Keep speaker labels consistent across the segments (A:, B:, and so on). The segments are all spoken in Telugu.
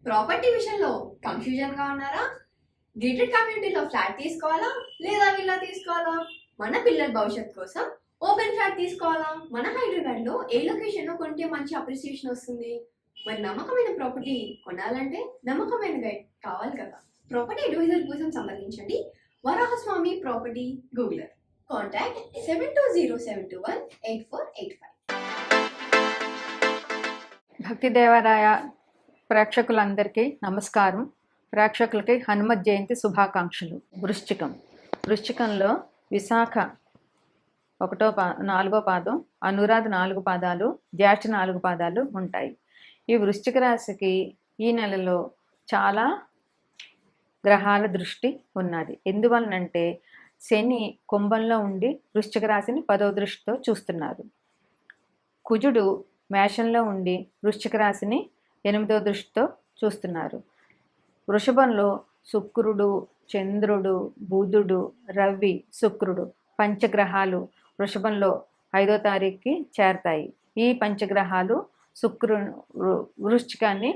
A: ప్రాపర్టీ విషయంలో కన్ఫ్యూజన్ గా ఉన్నారా? గేటెడ్ కమ్యూనిటీలో ఫ్లాట్ తీసుకోవాలా లేదా విల్లా తీసుకోవాలా? మన పిల్లల భవిష్యత్ కోసం ఓపెన్ ఫ్లాట్ తీసుకోవాలా? మన హైదరాబాద్ లో ఏ లొకేషన్ లో కొంటే మంచి అప్రిసియేషన్ వస్తుంది? మరి నమ్మకమైన ప్రాపర్టీ కొనాలంటే నమ్మకమైన గైడ్ కావాలి కదా. ప్రాపర్టీ అడ్వైజర్ కోసం సంప్రదించండి వరాహస్వామి ప్రాపర్టీ గూగులర్. కాంటాక్ట్ 7207218485.
B: భక్తి దేవరాయ ప్రేక్షకులందరికీ నమస్కారం. ప్రేక్షకులకి హనుమత్ జయంతి శుభాకాంక్షలు. వృశ్చికంలో విశాఖ 4వ పాదం, అనురాధ 4 పాదాలు, జ్యేష్ఠ 4 పాదాలు ఉంటాయి. ఈ వృశ్చిక రాశికి ఈ నెలలో చాలా గ్రహాల దృష్టి ఉన్నది. ఎందువలనంటే శని కుంభంలో ఉండి వృశ్చిక రాశిని 10వ దృష్టితో చూస్తున్నారు. కుజుడు మేషంలో ఉండి వృశ్చిక రాశిని 8వ దృష్టితో చూస్తున్నారు. వృషభంలో శుక్రుడు, చంద్రుడు, బుధుడు, రవి, శుక్రుడు పంచగ్రహాలు వృషభంలో 5వ తారీఖుకి చేరతాయి. ఈ పంచగ్రహాలు వృశ్చికాన్ని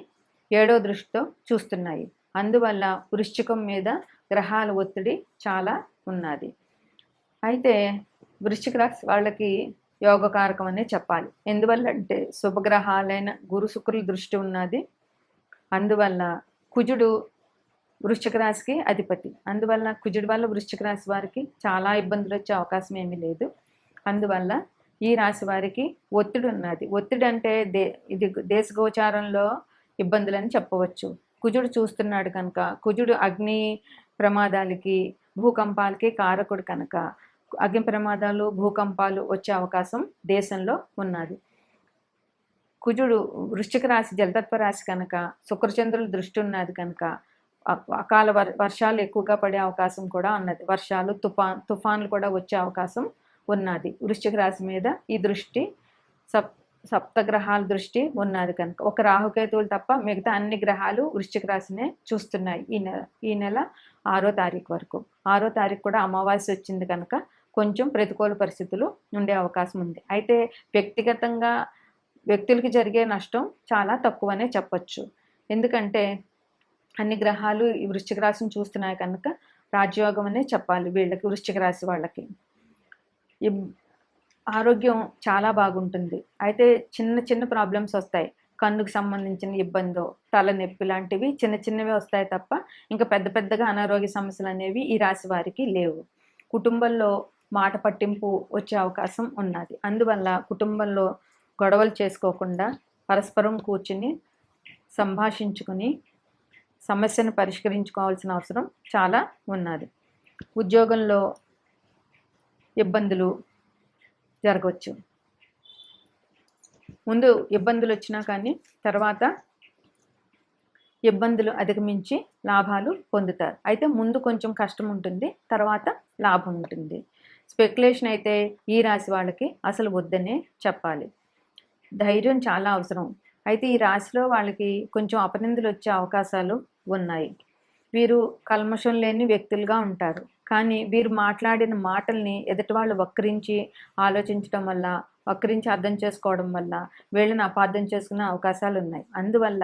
B: 7వ దృష్టితో చూస్తున్నాయి. అందువల్ల వృశ్చికం మీద గ్రహాల ఒత్తిడి చాలా ఉన్నది. అయితే వృశ్చిక రాశి వాళ్ళకి యోగకారకం అనే చెప్పాలి. ఎందువల్ల అంటే శుభగ్రహాలైన గురు శుక్రుల దృష్టి ఉన్నది. అందువల్ల కుజుడు వృశ్చిక రాశికి అధిపతి. అందువల్ల కుజుడు వల్ల వృశ్చిక రాశి వారికి చాలా ఇబ్బందులు వచ్చే అవకాశం ఏమీ లేదు. అందువల్ల ఈ రాశి వారికి ఒత్తిడి ఉన్నది. ఒత్తిడి అంటే ఇది దేశగోచారంలో ఇబ్బందులని చెప్పవచ్చు. కుజుడు చూస్తున్నాడు కనుక, కుజుడు అగ్ని ప్రమాదాలకి భూకంపాలకి కారకుడు కనుక అగ్ని ప్రమాదాలు భూకంపాలు వచ్చే అవకాశం దేశంలో ఉన్నది. కుజుడు వృశ్చిక రాశి జలతత్వ రాశి కనుక శుక్రచంద్రుల దృష్టి ఉన్నది కనుక అకాల వర్షాలు ఎక్కువగా పడే అవకాశం కూడా ఉన్నది. వర్షాలు తుఫాన్లు కూడా వచ్చే అవకాశం ఉన్నది. వృశ్చిక రాశి మీద ఈ దృష్టి సప్తగ్రహాల దృష్టి ఉన్నది కనుక ఒక రాహుకేతువులు తప్ప మిగతా అన్ని గ్రహాలు వృశ్చిక రాశినే చూస్తున్నాయి. ఈ నెల 6వ తారీఖు వరకు. 6వ తారీఖు కూడా అమావాస్య వచ్చింది కనుక కొంచెం ప్రతికూల పరిస్థితులు ఉండే అవకాశం ఉంది. అయితే వ్యక్తిగతంగా వ్యక్తులకి జరిగే నష్టం చాలా తక్కువనే చెప్పచ్చు. ఎందుకంటే అన్ని గ్రహాలు ఈ వృశ్చిక రాశిని చూస్తున్నాయి కనుక రాజయోగం అనే చెప్పాలి వీళ్ళకి, వృశ్చిక రాశి వాళ్ళకి. ఆరోగ్యం చాలా బాగుంటుంది. అయితే చిన్న చిన్న ప్రాబ్లమ్స్ వస్తాయి. కన్నుకు సంబంధించిన ఇబ్బందో, తలనొప్పి లాంటివి చిన్న చిన్నవి వస్తాయి తప్ప ఇంకా పెద్ద పెద్దగా అనారోగ్య సమస్యలు అనేవి ఈ రాశి వారికి లేవు. కుటుంబంలో మాట పట్టింపు వచ్చే అవకాశం ఉన్నది. అందువల్ల కుటుంబంలో గొడవలు చేసుకోకుండా పరస్పరం కూర్చుని సంభాషించుకుని సమస్యను పరిష్కరించుకోవాల్సిన అవసరం చాలా ఉన్నది. ఉద్యోగంలో ఇబ్బందులు జరగవచ్చు. ముందు ఇబ్బందులు వచ్చినా కానీ తర్వాత ఇబ్బందులు అధిగమించి లాభాలు పొందుతారు. అయితే ముందు కొంచెం కష్టం ఉంటుంది, తర్వాత లాభం ఉంటుంది. స్పెక్యులేషన్ అయితే ఈ రాశి వాళ్ళకి అసలు వద్దనే చెప్పాలి. ధైర్యం చాలా అవసరం. అయితే ఈ రాశిలో వాళ్ళకి కొంచెం అపనిందలు వచ్చే అవకాశాలు ఉన్నాయి. వీరు కల్మషం లేని వ్యక్తులుగా ఉంటారు. కానీ వీరు మాట్లాడిన మాటల్ని ఎదుటి వాళ్ళు వక్రించి ఆలోచించడం వల్ల, వక్రించి అర్థం చేసుకోవడం వల్ల వీళ్ళని అపార్థం చేసుకునే అవకాశాలు ఉన్నాయి. అందువల్ల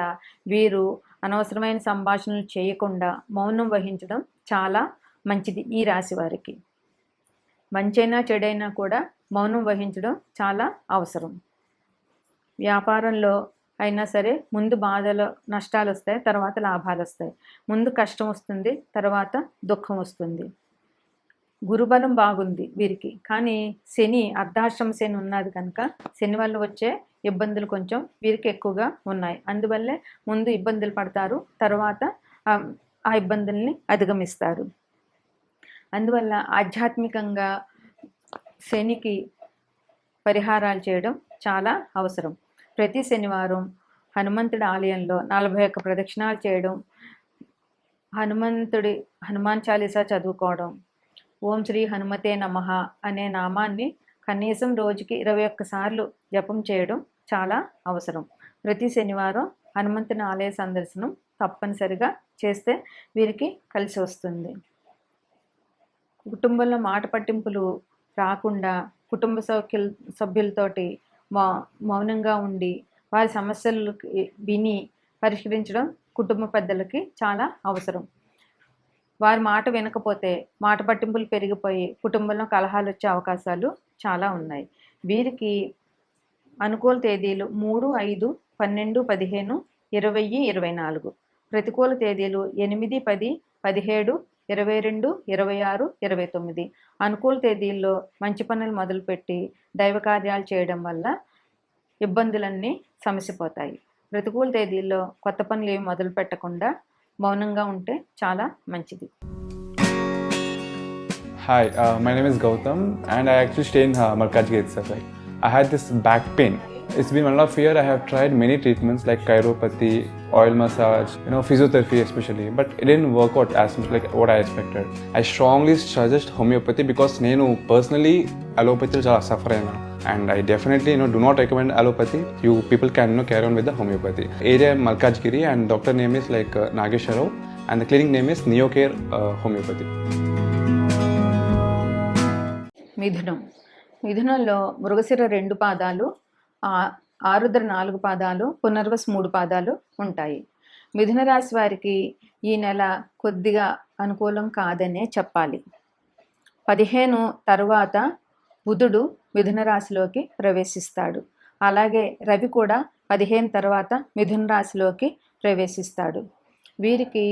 B: వీరు అనవసరమైన సంభాషణలు చేయకుండా మౌనం వహించడం చాలా మంచిది. ఈ రాశి వారికి మంచైనా చెడైనా కూడా మౌనం వహించడం చాలా అవసరం. వ్యాపారంలో అయినా సరే ముందు బాధలు నష్టాలు వస్తాయి, తర్వాత లాభాలు వస్తాయి. ముందు కష్టం వస్తుంది, తర్వాత దుఃఖం వస్తుంది. గురుబలం బాగుంది వీరికి, కానీ శని అర్ధాశ్రమ శని ఉన్నది కనుక శని వల్ల వచ్చే ఇబ్బందులు కొంచెం వీరికి ఎక్కువగా ఉన్నాయి. అందువల్లే ముందు ఇబ్బందులు పడతారు, తర్వాత ఆ ఇబ్బందుల్ని అధిగమిస్తారు. అందువల్ల ఆధ్యాత్మికంగా శనికి పరిహారాలు చేయడం చాలా అవసరం. ప్రతి శనివారం హనుమంతుడి ఆలయంలో 41 ప్రదక్షిణాలు చేయడం, హనుమాన్ చాలీసా చదువుకోవడం, ఓం శ్రీ హనుమతే నమః అనే నామాన్ని కనీసం రోజుకి 21 సార్లు జపం చేయడం చాలా అవసరం. ప్రతి శనివారం హనుమంతుని ఆలయ సందర్శనం తప్పనిసరిగా చేస్తే వీరికి కలిసి వస్తుంది. కుటుంబంలో మాట పట్టింపులు రాకుండా కుటుంబ సభ్యులతోటి మౌనంగా ఉండి వారి సమస్యలు విని పరిష్కరించడం కుటుంబ పెద్దలకి చాలా అవసరం. వారి మాట వినకపోతే మాట పట్టింపులు పెరిగిపోయి కుటుంబంలో కలహాలు వచ్చే అవకాశాలు చాలా ఉన్నాయి. వీరికి అనుకూల తేదీలు 3, 5, 12, 15, 20, 24. ప్రతికూల తేదీలు 8, 10, 17, 22, 26, 29. అనుకూల తేదీల్లో మంచి పనులు మొదలుపెట్టి దైవ కార్యాలు చేయడం వల్ల ఇబ్బందులన్నీ సమసిపోతాయి. ప్రతికూల తేదీల్లో కొత్త పనులు ఏమి మొదలు పెట్టకుండా మౌనంగా ఉంటే చాలా మంచిది.
C: Hi, my name is Gautam and I actually stay in Markajgir itself. Like, I had this back pain. It's been 1.5 years. I have tried many treatments like chiropathy, oil massage, physiotherapy especially, but it didn't work out as much like what I expected. I strongly suggest homeopathy because నేను personally allopathy చాలా suffer అయినా. And I definitely do not recommend allopathy. You people can carry on with the homeopathy. Area Malkajgiri and doctor name is like Nageswara Rao and the clinic name is Neocare Homeopathy.
B: మిథునంలో మృగశిర 2 పాదాలు, ఆరుద్ర 4 పాదాలు, పునర్వసు 3 పాదాలు ఉంటాయి. మిథున రాశి వారికి ఈ నెల కొద్దిగా అనుకూలం కాదనే చెప్పాలి. 15 తర్వాత బుధుడు మిథున రాశిలోకి ప్రవేశిస్తాడు. అలాగే రవి కూడా 15 తర్వాత మిథున రాశిలోకి ప్రవేశిస్తాడు. వీరికి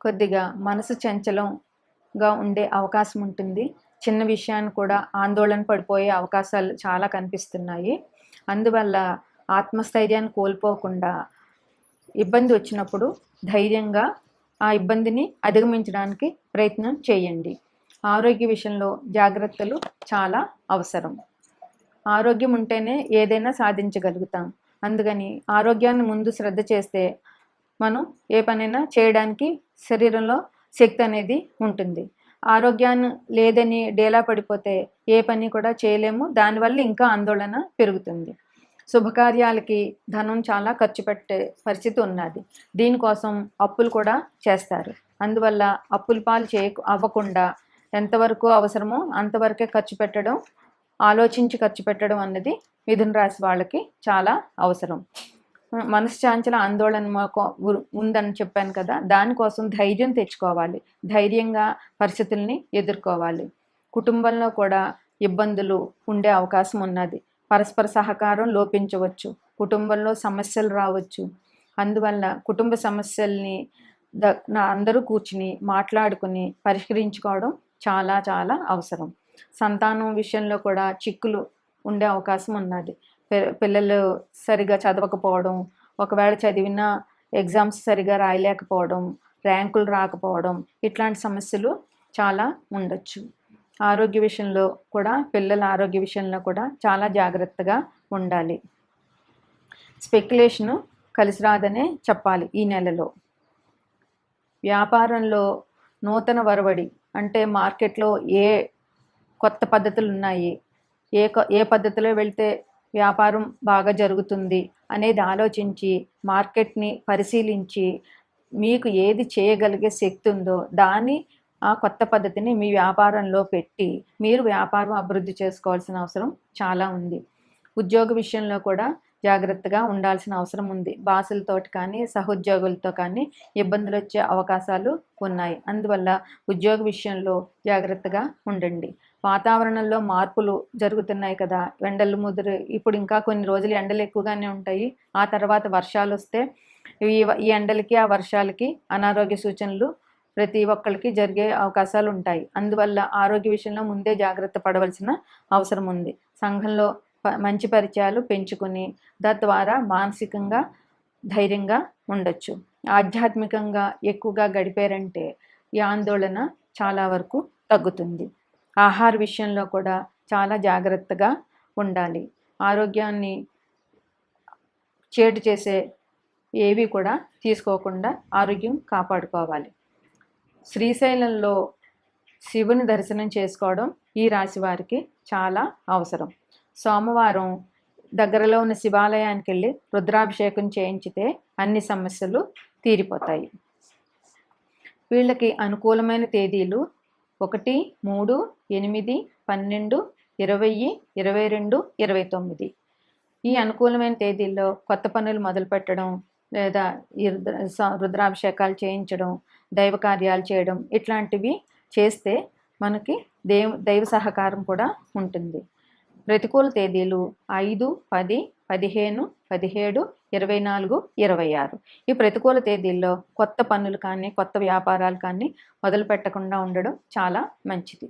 B: కొద్దిగా మనసు చంచలంగా ఉండే అవకాశం ఉంటుంది. చిన్న విషయాన్ని కూడా ఆందోళన పడిపోయే అవకాశాలు చాలా కనిపిస్తున్నాయి. అందువల్ల ఆత్మస్థైర్యాన్ని కోల్పోకుండా ఇబ్బంది వచ్చినప్పుడు ధైర్యంగా ఆ ఇబ్బందిని అధిగమించడానికి ప్రయత్నం చేయండి. ఆరోగ్య విషయంలో జాగ్రత్తలు చాలా అవసరం. ఆరోగ్యం ఉంటేనే ఏదైనా సాధించగలుగుతాం. అందుకని ఆరోగ్యాన్ని ముందు శ్రద్ధ చేస్తే మనం ఏ పనైనా చేయడానికి శరీరంలో శక్తి అనేది ఉంటుంది. ఆరోగ్యాన్ని లేదని డేలా పడిపోతే ఏ పని కూడా చేయలేము. దానివల్ల ఇంకా ఆందోళన పెరుగుతుంది. శుభకార్యాలకి ధనం చాలా ఖర్చు పెట్టే పరిస్థితి ఉన్నది. దీనికోసం అప్పులు కూడా చేస్తారు. అందువల్ల అప్పుల పాలు అవ్వకుండా ఎంతవరకు అవసరమో అంతవరకే ఖర్చు పెట్టడం, ఆలోచించి ఖర్చు పెట్టడం అన్నది మిథున రాశి వాళ్ళకి చాలా అవసరం. మనశ్శాంచల ఆందోళన ఉందని చెప్పాను కదా, దానికోసం ధైర్యం తెచ్చుకోవాలి. ధైర్యంగా పరిస్థితుల్ని ఎదుర్కోవాలి. కుటుంబంలో కూడా ఇబ్బందులు ఉండే అవకాశం ఉన్నది. పరస్పర సహకారం లోపించవచ్చు. కుటుంబంలో సమస్యలు రావచ్చు. అందువల్ల కుటుంబ సమస్యల్ని అందరూ కూర్చుని మాట్లాడుకుని పరిష్కరించుకోవడం చాలా చాలా అవసరం. సంతానం విషయంలో కూడా చిక్కులు ఉండే అవకాశం ఉన్నది. పిల్లలు సరిగా చదవకపోవడం, ఒకవేళ చదివిన ఎగ్జామ్స్ సరిగా రాయలేకపోవడం, ర్యాంకులు రాకపోవడం, ఇట్లాంటి సమస్యలు చాలా ఉండొచ్చు. ఆరోగ్య విషయంలో కూడా పిల్లల ఆరోగ్య విషయంలో కూడా చాలా జాగ్రత్తగా ఉండాలి. స్పెక్యులేషను కలిసి రాదనే చెప్పాలి ఈ నెలలో. వ్యాపారంలో నూతన వరవడి అంటే మార్కెట్లో ఏ కొత్త పద్ధతులు ఉన్నాయి, ఏ పద్ధతిలో వెళ్తే వ్యాపారం బాగా జరుగుతుంది అనేది ఆలోచించి మార్కెట్ని పరిశీలించి మీకు ఏది చేయగలిగే శక్తి ఉందో దాన్ని ఆ కొత్త పద్ధతిని మీ వ్యాపారంలో పెట్టి మీరు వ్యాపారం అభివృద్ధి చేసుకోవాల్సిన అవసరం చాలా ఉంది. ఉద్యోగ విషయంలో కూడా జాగ్రత్తగా ఉండాల్సిన అవసరం ఉంది. బాసులతోటి కానీ సహోద్యోగులతో కానీ ఇబ్బందులు వచ్చే అవకాశాలు ఉన్నాయి. అందువల్ల ఉద్యోగ విషయంలో జాగ్రత్తగా ఉండండి. వాతావరణంలో మార్పులు జరుగుతున్నాయి కదా, ఎండలు ముదురు, ఇప్పుడు ఇంకా కొన్ని రోజులు ఎండలు ఎక్కువగానే ఉంటాయి. ఆ తర్వాత వర్షాలు వస్తే ఈ ఎండలకి ఆ వర్షాలకి అనారోగ్య సూచనలు ప్రతి ఒక్కరికి జరిగే అవకాశాలు ఉంటాయి. అందువల్ల ఆరోగ్య విషయంలో ముందే జాగ్రత్త పడవలసిన అవసరం ఉంది. సంఘంలో మంచి పరిచయాలు పెంచుకుని తద్వారా మానసికంగా ధైర్యంగా ఉండొచ్చు. ఆధ్యాత్మికంగా ఎక్కువగా గడిపారంటే ఈ ఆందోళన చాలా వరకు తగ్గుతుంది. ఆహార విషయంలో కూడా చాలా జాగ్రత్తగా ఉండాలి. ఆరోగ్యాన్ని చేటు చేసే ఏవి కూడా తీసుకోకుండా ఆరోగ్యం కాపాడుకోవాలి. శ్రీశైలంలో శివుని దర్శనం చేసుకోవడం ఈ రాశి వారికి చాలా అవసరం. సోమవారం దగ్గరలో ఉన్న శివాలయానికి వెళ్ళి రుద్రాభిషేకం చేయించితే అన్ని సమస్యలు తీరిపోతాయి. వీళ్ళకి అనుకూలమైన తేదీలు 1, 3, 8, 12, 20, 22, 29. ఈ అనుకూలమైన తేదీల్లో కొత్త పనులు మొదలు పెట్టడం, లేదా ఈ రుద్రాభిషేకాలు చేయించడం, దైవ కార్యాలు చేయడం ఇట్లాంటివి చేస్తే మనకి దైవ సహకారం కూడా ఉంటుంది. ప్రతికూల తేదీలు 5, 10, 15, 17, 24, 26. ఈ ప్రతికూల తేదీల్లో కొత్త పనులు కానీ కొత్త వ్యాపారాలు కానీ మొదలు పెట్టకుండా ఉండడం చాలా మంచిది.